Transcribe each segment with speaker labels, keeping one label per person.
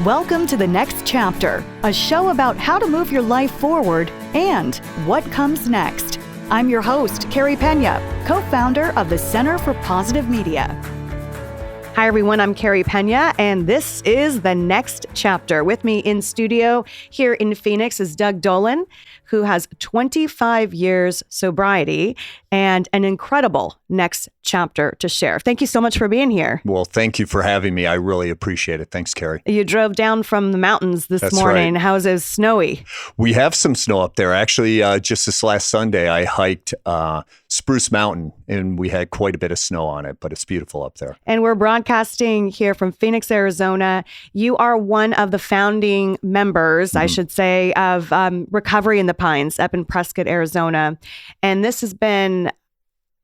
Speaker 1: Welcome to The Next Chapter, a show about how to move your life forward and what comes next. I'm your host, Carrie Pena, co-founder of the Center for Positive Media. Hi, everyone. I'm Carrie Pena, and this is The Next Chapter. With me in studio here in Phoenix is Doug Dolan, who has 25 years sobriety and an incredible next chapter to share. Thank you so much for being here.
Speaker 2: Well, thank you for having me. I really appreciate it. Thanks, Carrie.
Speaker 1: You drove down from the mountains this morning.
Speaker 2: Right.
Speaker 1: How is it? Snowy?
Speaker 2: We have some snow up there. Actually, just this last Sunday, I hiked Spruce Mountain, and we had quite a bit of snow on it, but it's beautiful up there.
Speaker 1: And we're broadcasting here from Phoenix, Arizona. You are one of the founding members, I should say, of Recovery in the Pines up in Prescott, Arizona. And this has been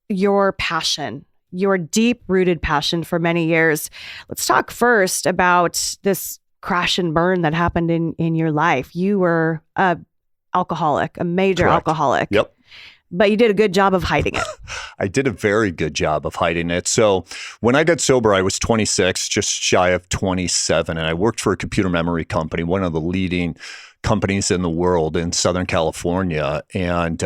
Speaker 1: your passion, your deep-rooted passion for many years. Let's talk first about this crash and burn that happened in your life. You were an alcoholic, a major
Speaker 2: Correct.
Speaker 1: Alcoholic.
Speaker 2: Yep.
Speaker 1: But you did a good job of hiding it.
Speaker 2: I did a very good job of hiding it. So when I got sober, I was 26, just shy of 27, and I worked for a computer memory company, one of the leading companies in the world in Southern California. And,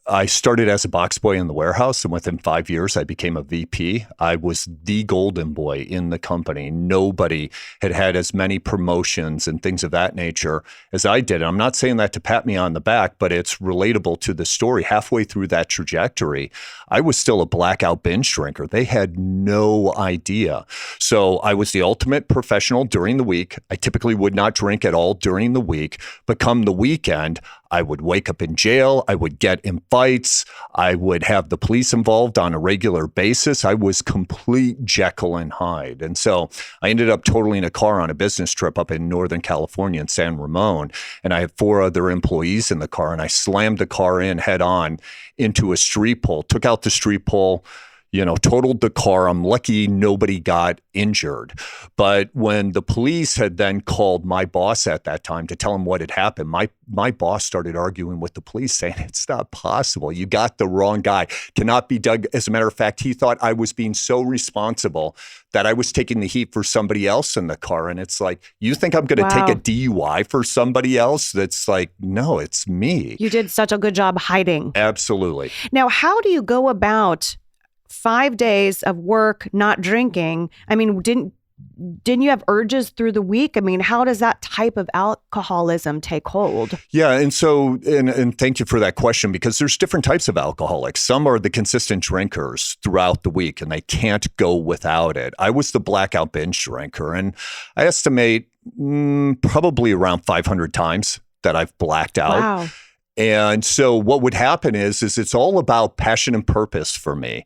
Speaker 2: I started as a box boy in the warehouse, and within 5 years, I became a VP. I was the golden boy in the company. Nobody had had as many promotions and things of that nature as I did. And I'm not saying that to pat me on the back, but it's relatable to the story. Halfway through that trajectory, I was still a blackout binge drinker. They had no idea. So I was the ultimate professional during the week. I typically would not drink at all during the week, but come the weekend, I would wake up in jail. I would get in fights. I would have the police involved on a regular basis. I was complete Jekyll and Hyde. And so I ended up totaling a car on a business trip up in Northern California in San Ramon. And I had 4 other employees in the car, and I slammed the car in head on into a street pole, took out the street pole, totaled the car. I'm lucky nobody got injured. But when the police had then called my boss at that time to tell him what had happened, my boss started arguing with the police, saying, it's not possible. You got the wrong guy. Cannot be Doug. As a matter of fact, he thought I was being so responsible that I was taking the heat for somebody else in the car. And it's like, you think I'm going to take a DUI for somebody else? That's like, no, it's me.
Speaker 1: You did such a good job hiding.
Speaker 2: Absolutely.
Speaker 1: Now, how do you go about 5 days of work, not drinking? I mean, didn't you have urges through the week? I mean, how does that type of alcoholism take hold?
Speaker 2: Yeah. And so, and thank you for that question, because there's different types of alcoholics. Some are the consistent drinkers throughout the week, and they can't go without it. I was the blackout binge drinker, and I estimate probably around 500 times that I've blacked out.
Speaker 1: Wow.
Speaker 2: And so what would happen is it's all about passion and purpose for me.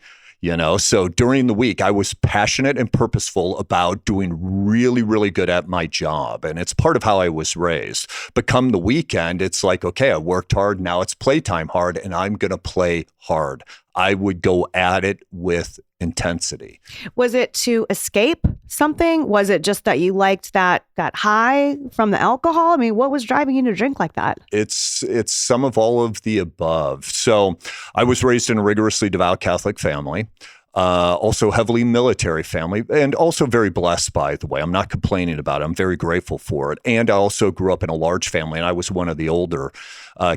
Speaker 2: So during the week, I was passionate and purposeful about doing really, really good at my job. And it's part of how I was raised. But come the weekend, it's like, okay, I worked hard. Now it's playtime hard, and I'm going to play hard. I would go at it with intensity. Was
Speaker 1: it to escape something? Was it just that you liked that high from the alcohol? I mean, what was driving you to drink like that?
Speaker 2: It's some of all of the above. So I was raised in a rigorously devout Catholic family. Also heavily military family, and also very blessed, by the way. I'm not complaining about it. I'm very grateful for it. And I also grew up in a large family, and I was one of the older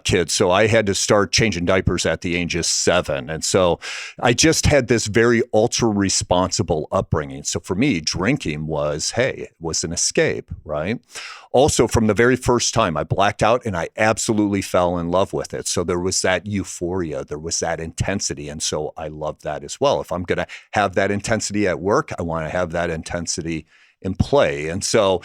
Speaker 2: kids. So I had to start changing diapers at the age of 7. And so I just had this very ultra responsible upbringing. So for me, drinking was an escape, right? Also, from the very first time, I blacked out, and I absolutely fell in love with it. So there was that euphoria, there was that intensity. And so I loved that as well. If I'm going to have that intensity at work, I want to have that intensity in play. And so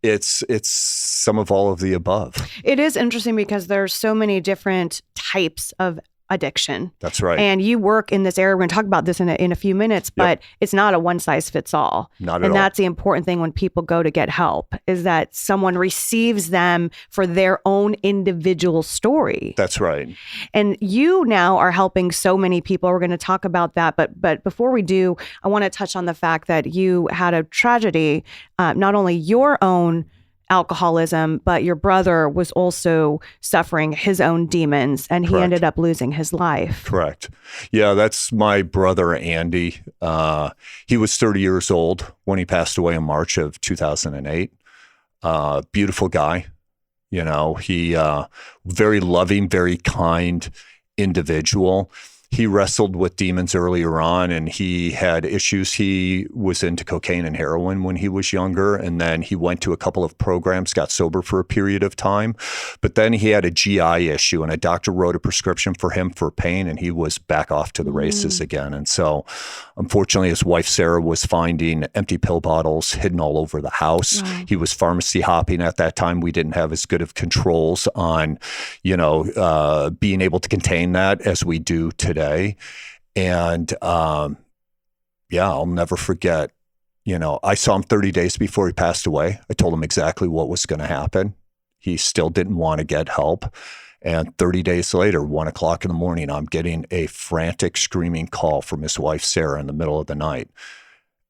Speaker 2: it's some of all of the above.
Speaker 1: It is interesting because there's so many different types of addiction.
Speaker 2: That's right.
Speaker 1: And you work in this area. We're going to talk about this in a few minutes, but It's not a one size fits all.
Speaker 2: Not at all.
Speaker 1: And that's the important thing when people go to get help, is that someone receives them for their own individual story.
Speaker 2: That's right.
Speaker 1: And you now are helping so many people. We're going to talk about that. But before we do, I want to touch on the fact that you had a tragedy, not only your own
Speaker 3: alcoholism, but your brother was also suffering his own demons, and he
Speaker 2: Correct.
Speaker 3: ended up losing his life.
Speaker 2: Correct. Yeah, that's my brother, Andy. He was 30 years old when he passed away in March of 2008. Beautiful guy. He very loving, very kind individual. He wrestled with demons earlier on, and he had issues. He was into cocaine and heroin when he was younger, and then he went to a couple of programs, got sober for a period of time. But then he had a GI issue, and a doctor wrote a prescription for him for pain, and he was back off to the races again. And so, unfortunately, his wife, Sarah, was finding empty pill bottles hidden all over the house.
Speaker 3: Wow.
Speaker 2: He was pharmacy hopping at that time. We didn't have as good of controls on, being able to contain that as we do today. And I'll never forget, I saw him 30 days before he passed away. I told him exactly what was going to happen. He still didn't want to get help. And 30 days later, 1:00 in the morning, I'm getting a frantic screaming call from his wife, Sarah, in the middle of the night,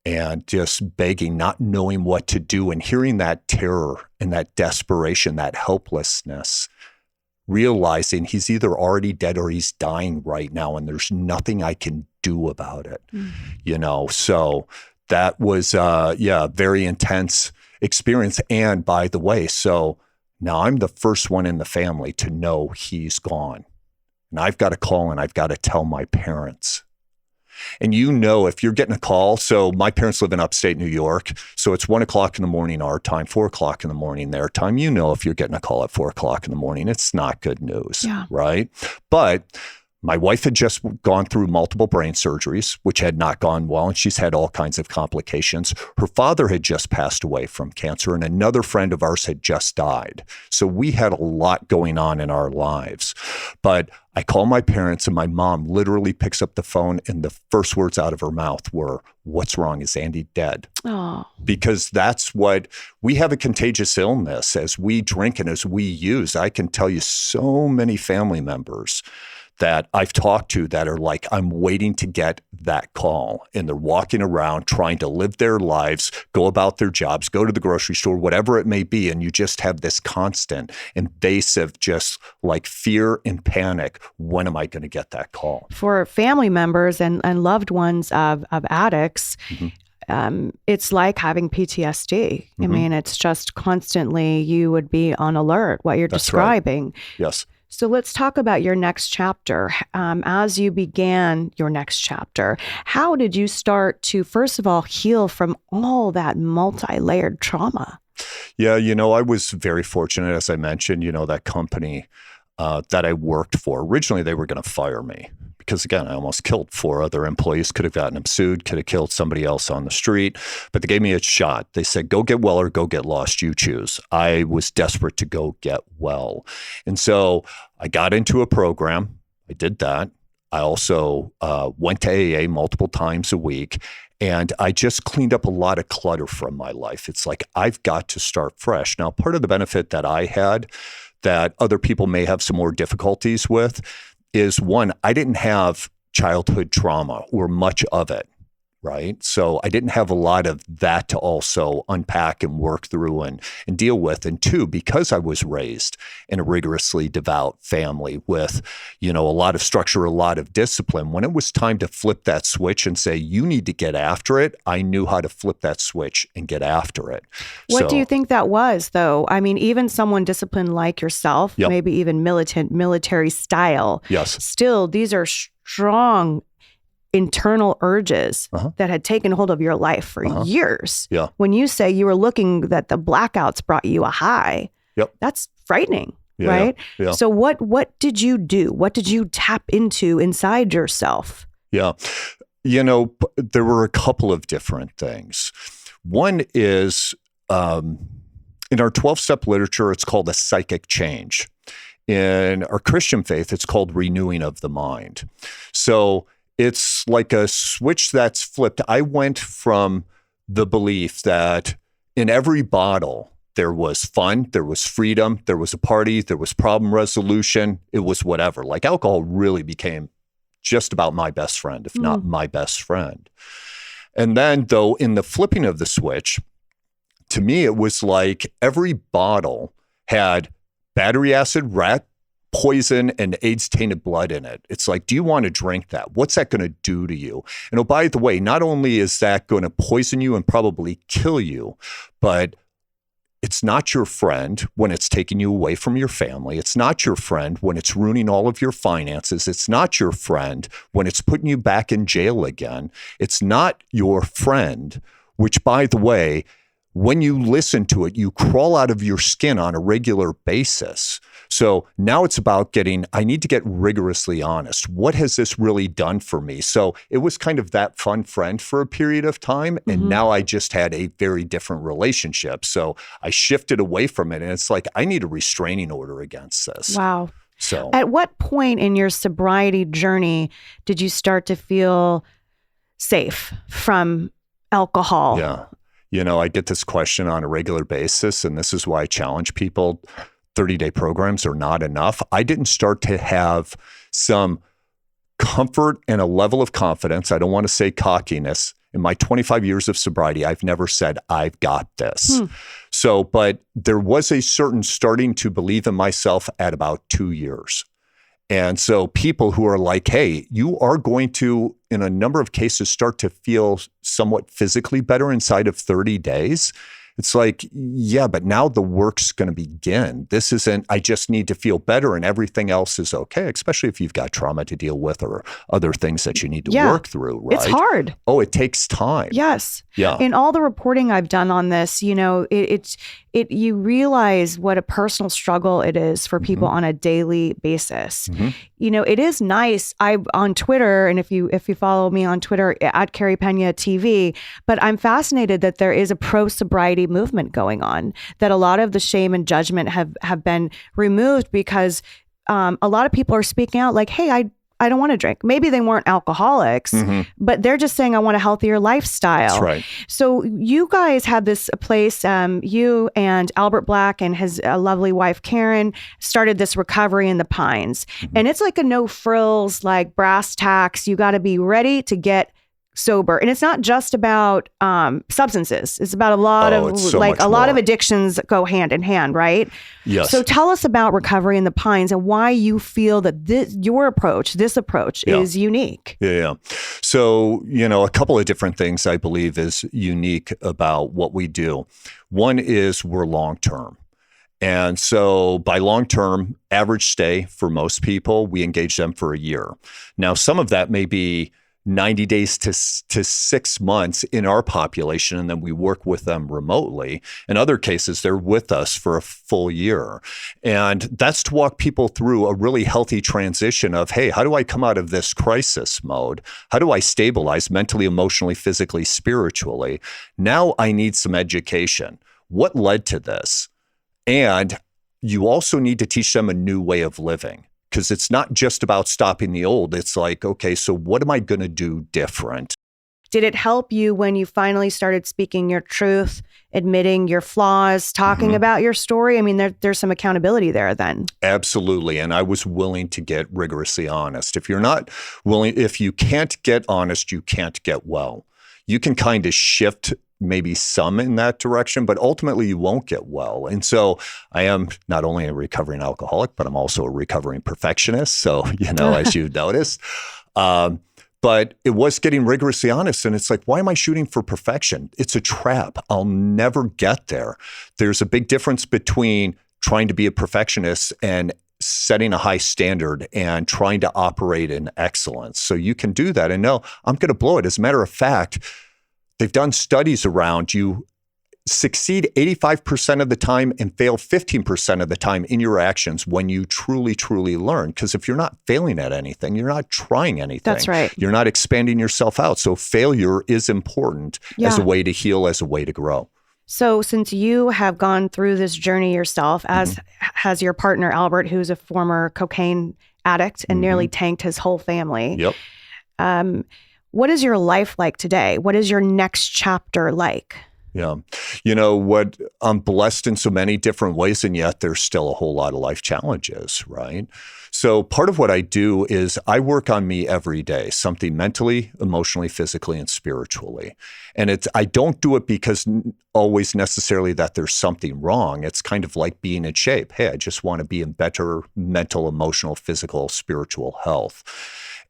Speaker 2: and just begging, not knowing what to do, and hearing that terror and that desperation, that helplessness, realizing he's either already dead or he's dying right now, and there's nothing I can do about it. So that was very intense experience. And by the way, so now I'm the first one in the family to know he's gone, and I've got to call and I've got to tell my parents. And if you're getting a call, so my parents live in upstate New York, so it's 1:00 in the morning our time, 4:00 in the morning their time. If you're getting a call at 4:00 in the morning, it's not good news, right? But my wife had just gone through multiple brain surgeries, which had not gone well, and she's had all kinds of complications. Her father had just passed away from cancer, and another friend of ours had just died. So we had a lot going on in our lives. But I call my parents, and my mom literally picks up the phone, and the first words out of her mouth were, "What's wrong? Is Andy dead?"
Speaker 3: Oh.
Speaker 2: Because that's what we have, a contagious illness. As we drink and as we use, I can tell you so many family members that I've talked to that are like, I'm waiting to get that call, and they're walking around trying to live their lives, go about their jobs, go to the grocery store, whatever it may be. And you just have this constant invasive, just like fear and panic. When am I going to get that call?
Speaker 3: For family members and loved ones of addicts, it's like having PTSD. I mean, it's just constantly, you would be on alert, what you're describing.
Speaker 2: Right. Yes.
Speaker 3: So let's talk about your next chapter. As you began your next chapter, how did you start to, first of all, heal from all that multi-layered trauma?
Speaker 2: Yeah, I was very fortunate, as I mentioned, that company that I worked for, originally they were going to fire me because, again, I almost killed 4 other employees, could have gotten them sued, could have killed somebody else on the street, but they gave me a shot. They said, go get well or go get lost, you choose. I was desperate to go get well. And so I got into a program. I did that. I also went to AA multiple times a week, and I just cleaned up a lot of clutter from my life. It's like, I've got to start fresh. Now, part of the benefit that I had that other people may have some more difficulties with is, one, I didn't have childhood trauma or much of it, right? So I didn't have a lot of that to also unpack and work through and deal with. And 2, because I was raised in a rigorously devout family with, a lot of structure, a lot of discipline, when it was time to flip that switch and say, you need to get after it, I knew how to flip that switch and get after it.
Speaker 3: What do you think that was, though? I mean, even someone disciplined like yourself, maybe even military style, still, these are strong internal urges that had taken hold of your life for years.
Speaker 2: Yeah.
Speaker 3: When you say you were looking that the blackouts brought you a high, that's frightening, right?
Speaker 2: Yeah.
Speaker 3: So what did you do? What did you tap into inside yourself?
Speaker 2: Yeah. There were a couple of different things. One is, in our 12-step literature, it's called a psychic change. In our Christian faith, it's called renewing of the mind. So it's like a switch that's flipped. I went from the belief that in every bottle, there was fun, there was freedom, there was a party, there was problem resolution, it was whatever. Like, alcohol really became just about my best friend, if not my best friend. And then, though, in the flipping of the switch, to me, it was like every bottle had battery acid, rat poison, and AIDS-tainted blood in it. It's like, do you want to drink that? What's that going to do to you? And oh, by the way, not only is that going to poison you and probably kill you, but it's not your friend when it's taking you away from your family. It's not your friend when it's ruining all of your finances. It's not your friend when it's putting you back in jail again. It's not your friend, which, by the way, when you listen to it, you crawl out of your skin on a regular basis. So now it's about I need to get rigorously honest. What has this really done for me? So it was kind of that fun friend for a period of time. And now I just had a very different relationship. So I shifted away from it. And it's like, I need a restraining order against this.
Speaker 3: Wow.
Speaker 2: So
Speaker 3: at what point in your sobriety journey did you start to feel safe from alcohol?
Speaker 2: Yeah. I get this question on a regular basis, and this is why I challenge people. 30-day programs are not enough. I didn't start to have some comfort and a level of confidence. I don't want to say cockiness. In my 25 years of sobriety, I've never said, I've got this. So, but there was a certain starting to believe in myself at about 2 years. And so people who are like, hey, you are going to, in a number of cases, start to feel somewhat physically better inside of 30 days. It's like, yeah, but now the work's going to begin. This isn't, I just need to feel better and everything else is okay, especially if you've got trauma to deal with or other things that you need to work through, right?
Speaker 3: It's hard.
Speaker 2: Oh, it takes time.
Speaker 3: Yes.
Speaker 2: Yeah.
Speaker 3: In all the reporting I've done on this, you realize what a personal struggle it is for people on a daily basis. It is nice. On Twitter, and if you follow me on Twitter at Carrie Pena TV, but I'm fascinated that there is a pro-sobriety movement going on, that a lot of the shame and judgment have been removed because a lot of people are speaking out like, hey, I don't want to drink. Maybe they weren't alcoholics, but they're just saying, I want a healthier lifestyle.
Speaker 2: That's right.
Speaker 3: So you guys have this place, you and Albert Black and his lovely wife, Karen, started this recovery in the Pines. And it's like a no frills, like brass tacks. You got to be ready to get sober. And it's not just about substances. It's about a lot of addictions that go hand in hand, right?
Speaker 2: Yes.
Speaker 3: So tell us about Recovery in the Pines and why you feel that this approach is unique.
Speaker 2: Yeah. So, a couple of different things I believe is unique about what we do. One is we're long-term. And so by long-term, average stay for most people, we engage them for a year. Now, some of that may be 90 days to 6 months in our population, and then we work with them remotely. In other cases, they're with us for a full year. And that's to walk people through a really healthy transition of, hey, how do I come out of this crisis mode? How do I stabilize mentally, emotionally, physically, spiritually? Now I need some education. What led to this? And you also need to teach them a new way of living. Because it's not just about stopping the old. It's like, okay, so what am I going to do different?
Speaker 3: Did it help you when you finally started speaking your truth, admitting your flaws, talking about your story? I mean, there's some accountability there then.
Speaker 2: Absolutely. And I was willing to get rigorously honest. If you can't get honest, you can't get well. You can kind of shift maybe some in that direction, but ultimately you won't get well. And so I am not only a recovering alcoholic, but I'm also a recovering perfectionist. So, as you've noticed, but it was getting rigorously honest. And it's like, why am I shooting for perfection? It's a trap. I'll never get there. There's a big difference between trying to be a perfectionist and setting a high standard and trying to operate in excellence. So you can do that and know I'm going to blow it. As a matter of fact, they've done studies around you succeed 85% of the time and fail 15% of the time in your actions when you truly, truly learn. Because if you're not failing at anything, you're not trying anything.
Speaker 3: That's right.
Speaker 2: You're not expanding yourself out. So failure is important as a way to heal, as a way to grow.
Speaker 3: So since you have gone through this journey yourself, as has your partner, Albert, who's a former cocaine addict and nearly tanked his whole family.
Speaker 2: Yep.
Speaker 3: What is your life like today? What is your next chapter like?
Speaker 2: Yeah. You know what? I'm blessed in so many different ways, and yet there's still a whole lot of life challenges, right? So part of what I do is I work on me every day, something mentally, emotionally, physically, and spiritually. And I don't do it because always necessarily that there's something wrong. It's kind of like being in shape. Hey, I just want to be in better mental, emotional, physical, spiritual health.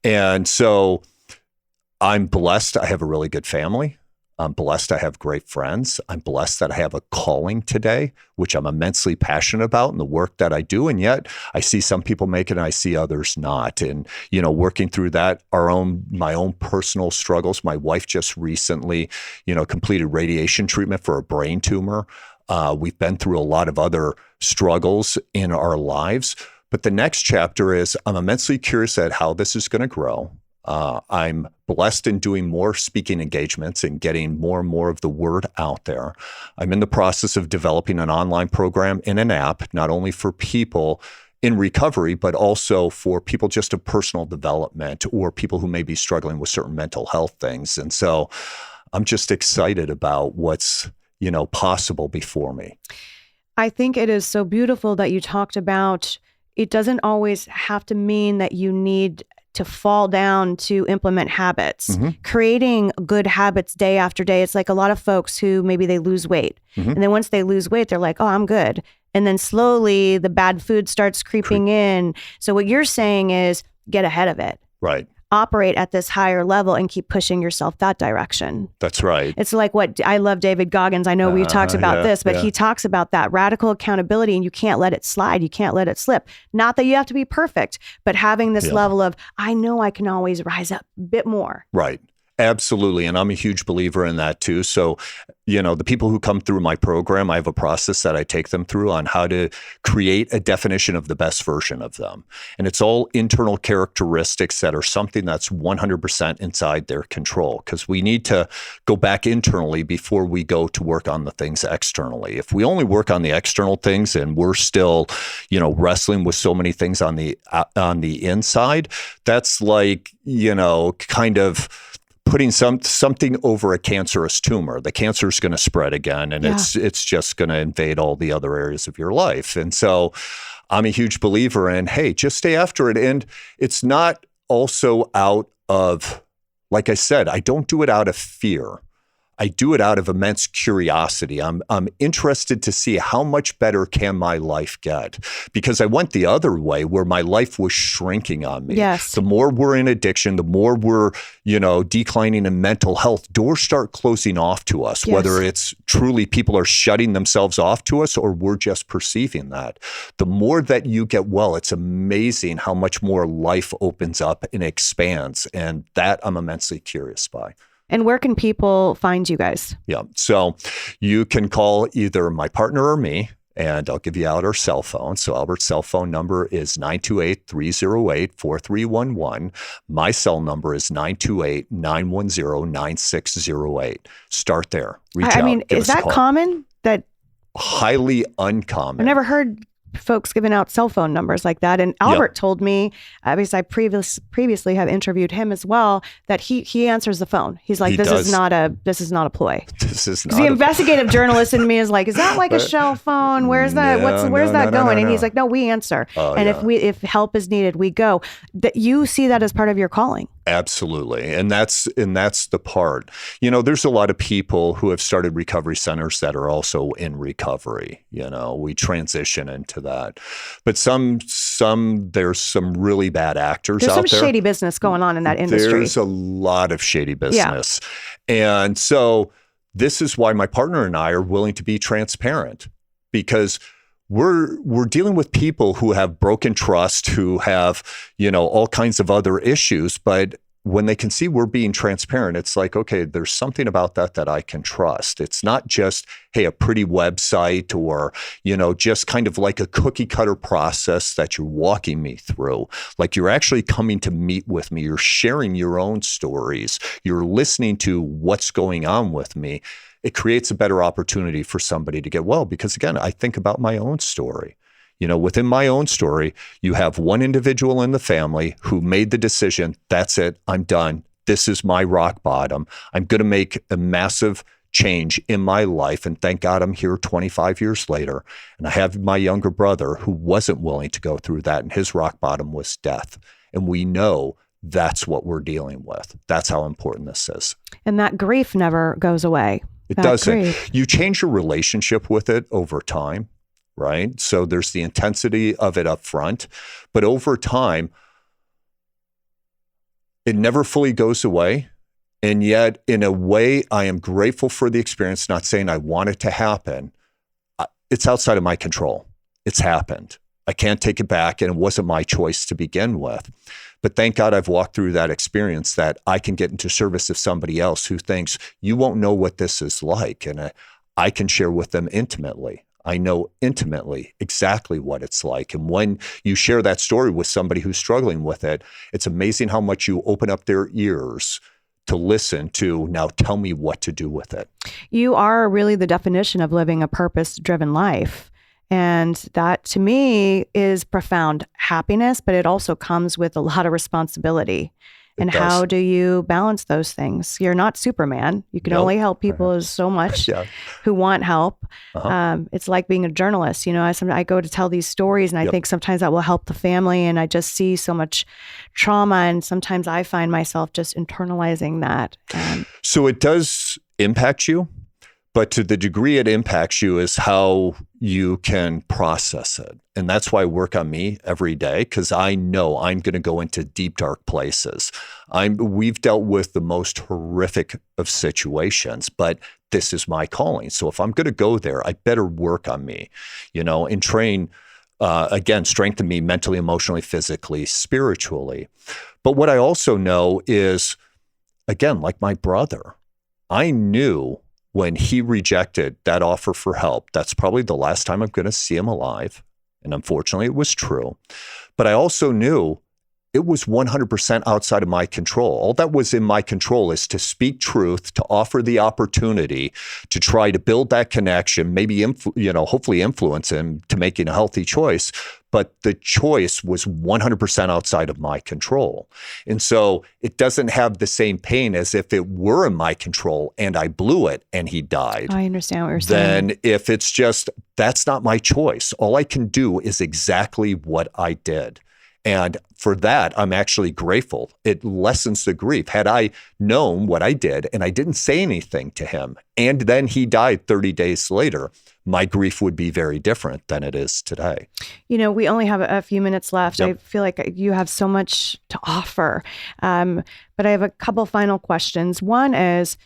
Speaker 2: And so I'm blessed. I have a really good family. I'm blessed I have great friends. I'm blessed that I have a calling today, which I'm immensely passionate about in the work that I do. And yet I see some people make it and I see others not. And, you know, working through that, my own personal struggles. My wife just recently, completed radiation treatment for a brain tumor. We've been through a lot of other struggles in our lives. But the next chapter is I'm immensely curious at how this is going to grow. I'm blessed in doing more speaking engagements and getting more and more of the word out there. I'm in the process of developing an online program and an app, not only for people in recovery, but also for people just of personal development or people who may be struggling with certain mental health things. And so I'm just excited about what's, possible before me.
Speaker 3: I think it is so beautiful that you talked about it doesn't always have to mean that you need to fall down to implement habits. Mm-hmm. Creating good habits day after day. It's like a lot of folks who maybe they lose weight. Mm-hmm. And then once they lose weight, they're like, oh, I'm good. And then slowly the bad food starts creeping in. So what you're saying is get ahead of it.
Speaker 2: Right.
Speaker 3: Operate at this higher level and keep pushing yourself that direction.
Speaker 2: That's right.
Speaker 3: It's like what I love David Goggins. I know we've talked about this, but he talks about that radical accountability and you can't let it slide. You can't let it slip. Not that you have to be perfect, but having this level of, I know I can always rise up a bit more.
Speaker 2: Right. Absolutely. And I'm a huge believer in that too. So, the people who come through my program, I have a process that I take them through on how to create a definition of the best version of them. And it's all internal characteristics that are something that's 100% inside their control, because we need to go back internally before we go to work on the things externally. If we only work on the external things and we're still, wrestling with so many things on the inside, that's like, kind of putting something over a cancerous tumor. The cancer is going to spread again, and it's just going to invade all the other areas of your life. And so I'm a huge believer in, hey, just stay after it. And it's not also out of, like I said, I don't do it out of fear. I do it out of immense curiosity. I'm interested to see how much better can my life get, because I went the other way where my life was shrinking on me.
Speaker 3: Yes.
Speaker 2: The more we're in addiction, the more we're, declining in mental health, doors start closing off to us, whether it's truly people are shutting themselves off to us or we're just perceiving that. The more that you get well, it's amazing how much more life opens up and expands. And that I'm immensely curious by.
Speaker 3: And where can people find you guys?
Speaker 2: Yeah. So you can call either my partner or me, and I'll give you out our cell phone. So Albert's cell phone number is 928-308-4311. My cell number is 928-910-9608. Start there. Reach out.
Speaker 3: I mean, is that common? That
Speaker 2: highly uncommon.
Speaker 3: I've never heard folks giving out cell phone numbers like that. And Albert told me, because I previously have interviewed him as well, that he answers the phone. He's like, this is not a ploy.
Speaker 2: This is not
Speaker 3: the investigative journalist in me is like, is that like a shell phone? Where's that? Where's that going? And he's like, no, we answer. And if help is needed, we go. That you see that as part of your calling.
Speaker 2: Absolutely. And that's the part. There's a lot of people who have started recovery centers that are also in recovery. We transition into that. But there's some really bad actors out there.
Speaker 3: There's some shady business going on in that industry.
Speaker 2: There's a lot of shady business. Yeah. And so this is why my partner and I are willing to be transparent, because we're dealing with people who have broken trust, who have, all kinds of other issues. But when they can see we're being transparent, it's like, okay, there's something about that I can trust. It's not just, hey, a pretty website or, just kind of like a cookie cutter process that you're walking me through. Like you're actually coming to meet with me. You're sharing your own stories. You're listening to what's going on with me. It creates a better opportunity for somebody to get well, because again, I think about my own story. Within my own story, you have one individual in the family who made the decision, that's it, I'm done. This is my rock bottom. I'm going to make a massive change in my life. And thank God I'm here 25 years later. And I have my younger brother who wasn't willing to go through that. And his rock bottom was death. And we know that's what we're dealing with. That's how important this is.
Speaker 3: And that grief never goes away.
Speaker 2: It doesn't. You change your relationship with it over time, right? So there's the intensity of it up front. But over time, it never fully goes away. And yet, in a way, I am grateful for the experience, not saying I want it to happen. It's outside of my control. It's happened. I can't take it back, and it wasn't my choice to begin with. But thank God I've walked through that experience that I can get into service of somebody else who thinks you won't know what this is like. And I can share with them intimately. I know intimately exactly what it's like. And when you share that story with somebody who's struggling with it, it's amazing how much you open up their ears to listen to, now tell me what to do with it.
Speaker 3: You are really the definition of living a purpose-driven life. And that to me is profound happiness, but it also comes with a lot of responsibility. And how do you balance those things? You're not Superman. You can only help people so much who want help. It's like being a journalist. You know, I go to tell these stories, and I think sometimes that will help the family. And I just see so much trauma, and sometimes I find myself just internalizing that.
Speaker 2: So it does impact you, but to the degree it impacts you is how you can process it. And that's why I work on me every day, because I know I'm going to go into deep, dark places. We've dealt with the most horrific of situations, but this is my calling. So if I'm going to go there, I better work on me, and train, again, strengthen me mentally, emotionally, physically, spiritually. But what I also know is, again, like my brother, I knew when he rejected that offer for help, that's probably the last time I'm going to see him alive. And unfortunately, it was true. But I also knew it was 100% outside of my control. All that was in my control is to speak truth, to offer the opportunity, to try to build that connection, maybe, hopefully influence him to making a healthy choice. But the choice was 100% outside of my control. And so it doesn't have the same pain as if it were in my control and I blew it and he died.
Speaker 3: I understand what you're saying.
Speaker 2: Then if it's just, that's not my choice. All I can do is exactly what I did. And for that, I'm actually grateful. It lessens the grief. Had I known what I did and I didn't say anything to him, and then he died 30 days later, my grief would be very different than it is today.
Speaker 3: We only have a few minutes left. Yep. I feel like you have so much to offer. But I have a couple final questions. One is,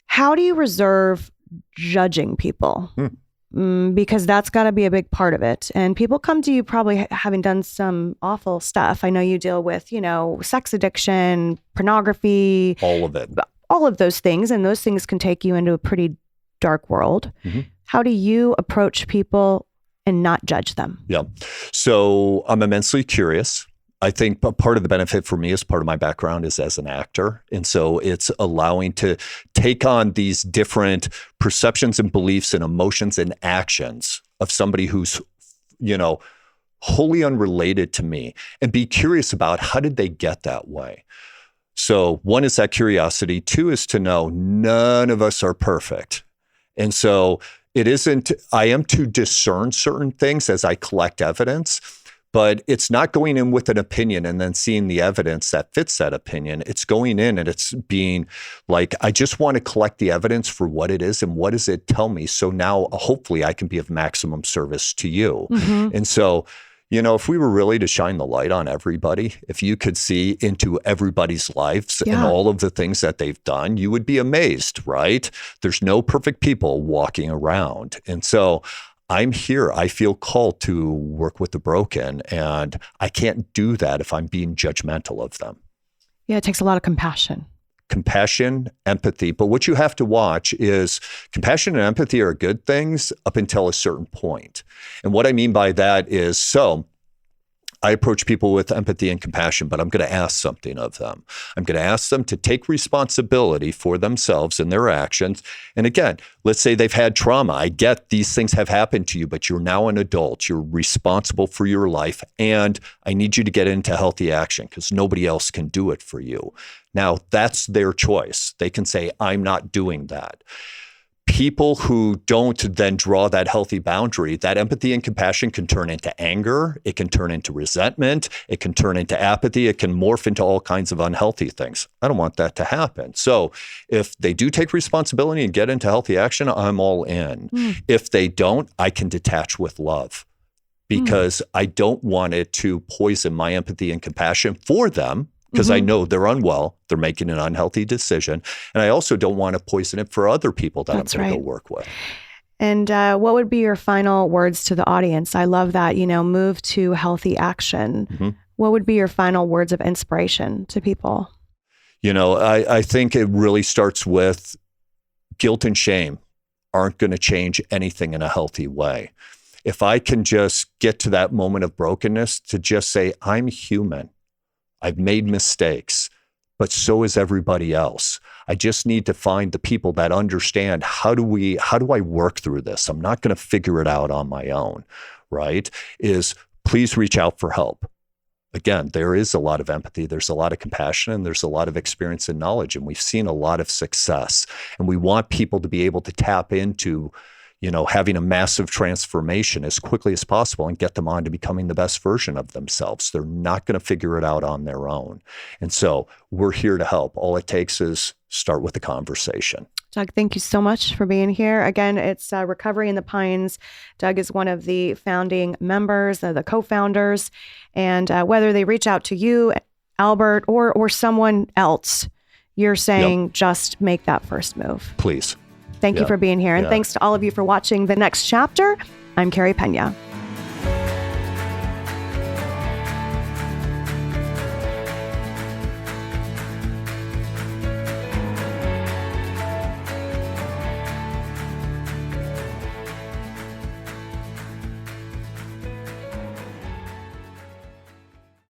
Speaker 3: how do you reserve judging people? Because that's got to be a big part of it. And people come to you probably having done some awful stuff. I know you deal with, sex addiction, pornography.
Speaker 2: All of it.
Speaker 3: All of those things. And those things can take you into a pretty dark world. Mm-hmm. How do you approach people and not judge them?
Speaker 2: Yeah. So I'm immensely curious. I think part of the benefit for me as part of my background is as an actor. And so it's allowing to take on these different perceptions and beliefs and emotions and actions of somebody who's, wholly unrelated to me, and be curious about how did they get that way. So one is that curiosity. Two is to know none of us are perfect. And so I am to discern certain things as I collect evidence. But it's not going in with an opinion and then seeing the evidence that fits that opinion. It's going in and it's being like, I just want to collect the evidence for what it is and what does it tell me. So now hopefully I can be of maximum service to you. Mm-hmm. And so, if we were really to shine the light on everybody, if you could see into everybody's lives and all of the things that they've done, you would be amazed, right? There's no perfect people walking around. And so I'm here. I feel called to work with the broken, and I can't do that if I'm being judgmental of them.
Speaker 3: Yeah, it takes a lot of compassion.
Speaker 2: Compassion, empathy. But what you have to watch is compassion and empathy are good things up until a certain point. And what I mean by that is, so I approach people with empathy and compassion, but I'm going to ask something of them. I'm going to ask them to take responsibility for themselves and their actions. And again, let's say they've had trauma. I get these things have happened to you, but you're now an adult. You're responsible for your life. And I need you to get into healthy action because nobody else can do it for you. Now, that's their choice. They can say, I'm not doing that. People who don't then draw that healthy boundary, that empathy and compassion can turn into anger. It can turn into resentment. It can turn into apathy. It can morph into all kinds of unhealthy things. I don't want that to happen. So if they do take responsibility and get into healthy action, I'm all in. If they don't, I can detach with love because I don't want it to poison my empathy and compassion for them. Because I know they're unwell, they're making an unhealthy decision. And I also don't want to poison it for other people that I'm going to go work with.
Speaker 3: And what would be your final words to the audience? I love that, move to healthy action. What would be your final words of inspiration to people?
Speaker 2: I think it really starts with guilt and shame aren't going to change anything in a healthy way. If I can just get to that moment of brokenness to just say, I'm human. I've made mistakes, but so is everybody else. I just need to find the people that understand how do I work through this? I'm not going to figure it out on my own, right? Please reach out for help. Again, there is a lot of empathy, there's a lot of compassion, and there's a lot of experience and knowledge, and we've seen a lot of success. And we want people to be able to tap into having a massive transformation as quickly as possible and get them on to becoming the best version of themselves. They're not going to figure it out on their own. And so we're here to help. All it takes is start with the conversation.
Speaker 3: Doug, thank you so much for being here. Again, it's Recovery in the Pines. Doug is one of the founding members, the co-founders. And whether they reach out to you, Albert, or someone else, you're saying just make that first move.
Speaker 2: Please.
Speaker 3: Thank you for being here. And thanks to all of you for watching The Next Chapter. I'm Carrie Pena.